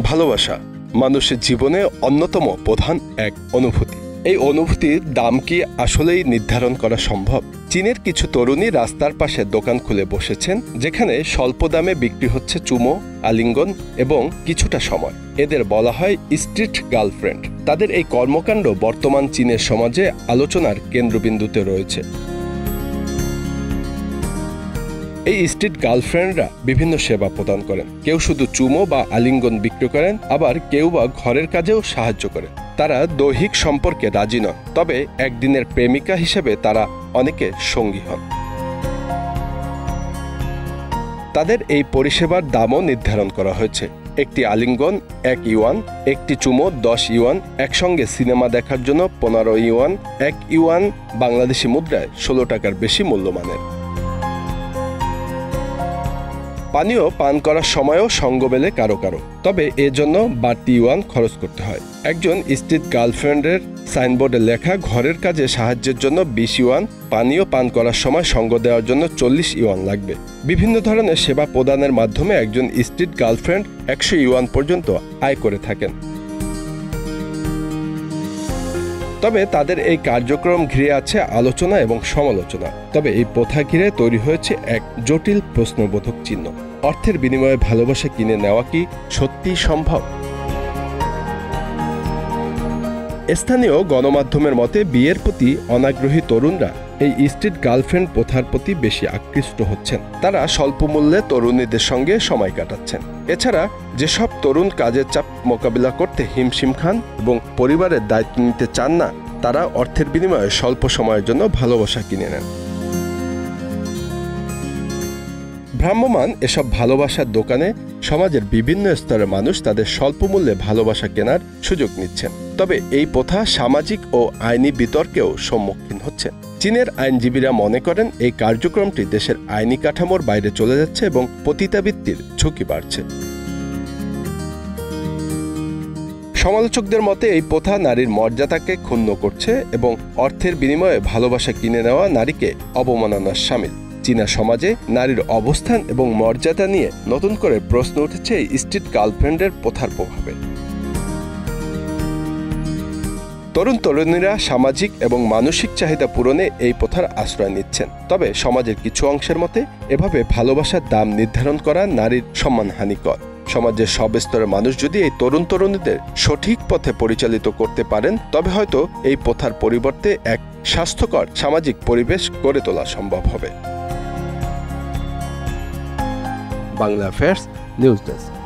ভালোবাসা মানুষের জীবনে অন্যতম প্রধান এক অনুভূতি। এই অনুভূতির দাম কি আসলেই নির্ধারণ করা সম্ভব? চীনের কিছু তরুণী রাস্তার পাশে দোকান খুলে বসেছেন, যেখানে স্বল্প দামে বিক্রি হচ্ছে চুমো, আলিঙ্গন এবং কিছুটা সময়। এদের বলা হয় স্ট্রিট গার্লফ্রেন্ড। তাদের এই কর্মকাণ্ড বর্তমান চীনের সমাজে আলোচনার কেন্দ্রবিন্দুতে রয়েছে। এই স্ট্রিট গার্লফ্রেন্ডরা বিভিন্ন সেবা প্রদান করেন। কেউ শুধু চুমো বা আলিঙ্গন বিক্রি করেন, আবার কেউ বা ঘরের কাজেও সাহায্য করেন। তারা দৈহিক সম্পর্কে রাজি নন, তবে একদিনের প্রেমিকা হিসেবে তারা অনেকে সঙ্গী হন। তাদের এই পরিষেবার দামও নির্ধারণ করা হয়েছে। একটি আলিঙ্গন 1 ইউয়ান, একটি চুমো 10 ইউয়ান, একসঙ্গে সিনেমা দেখার জন্য 15 ইউয়ান। 1 ইউয়ান বাংলাদেশি মুদ্রায় 16 টাকার বেশি মূল্যমানের। পানীয় পান করার সময়ও সঙ্গ মেলে কারো কারো, তবে এজন্য বাড়তি ইউয়ান খরচ করতে হয়। একজন স্ট্রিট গার্লফ্রেন্ডের সাইনবোর্ডে লেখা ঘরের কাজে সাহায্যের জন্য 20 ইউয়ান, পানীয় পান করার সময় সঙ্গ দেওয়ার জন্য 40 ইউয়ান লাগবে। বিভিন্ন ধরনের সেবা প্রদানের মাধ্যমে একজন স্ট্রিট গার্লফ্রেন্ড 100 ইউয়ান পর্যন্ত আয় করে থাকেন। তবে তাদের এই কার্যক্রম ঘিরে আছে আলোচনা এবং সমালোচনা। তবে এই প্রথা ঘিরে তৈরি হয়েছে এক জটিল প্রশ্নবোধক চিহ্ন। অর্থের বিনিময়ে ভালোবাসা কিনে নেওয়া কি সত্যিই সম্ভব? স্থানীয় গণমাধ্যমের মতে বিয়ের প্রতি অনাগ্রহী তরুণরা এই স্ট্রিট গার্লফ্রেন্ড প্রথার প্রতি বেশি আকৃষ্ট হচ্ছেন। তারা স্বল্প মূল্যে তরুণীদের সঙ্গে সময় কাটাচ্ছেন। এছাড়া যেসব তরুণ কাজের চাপ মোকাবিলা করতে হিমশিম খান এবং পরিবারের দায়িত্ব নিতে চান না, তারা অর্থের বিনিময়ে স্বল্প সময়ের জন্য ভালোবাসা কিনে নেন। ভ্রাম্যমাণ এসব ভালোবাসার দোকানে সমাজের বিভিন্ন স্তরের মানুষ তাদের স্বল্প মূল্যে ভালোবাসা কেনার সুযোগ নিচ্ছেন। তবে এই প্রথা সামাজিক ও আইনি বিতর্কেও সম্মুখীন হচ্ছে। চীনের আইনজীবীরা মনে করেন এই কার্যক্রমটি দেশের আইনি কাঠামোর বাইরে চলে যাচ্ছে এবং পতিতাবৃত্তির ঝুঁকি বাড়ছে। সমালোচকদের মতে এই প্রথা নারীর মর্যাদাকে ক্ষুণ্ণ করছে এবং অর্থের বিনিময়ে ভালোবাসা কিনে নেওয়া নারীকে অবমাননার শামিল। চীনা সমাজে নারীর অবস্থান এবং মর্যাদা নিয়ে নতুন করে প্রশ্ন উঠেছে এই স্ট্রিট গার্লফ্রেন্ডের প্রথার প্রভাবে। তরুণ তরুণীরা সামাজিক এবং মানসিক চাহিদা পূরণে এই প্রথার আশ্রয় নিচ্ছেন। তবে সমাজের কিছু অংশের মতে এভাবে ভালোবাসার দাম নির্ধারণ করা নারীর সম্মানহানিকর। সমাজের সব স্তরের মানুষ যদি এই তরুণ তরুণীদের সঠিক পথে পরিচালিত করতে পারেন, তবে হয়তো এই প্রথার পরিবর্তে এক স্বাস্থ্যকর সামাজিক পরিবেশ গড়ে তোলা সম্ভব হবে। Bangla affairs news desk.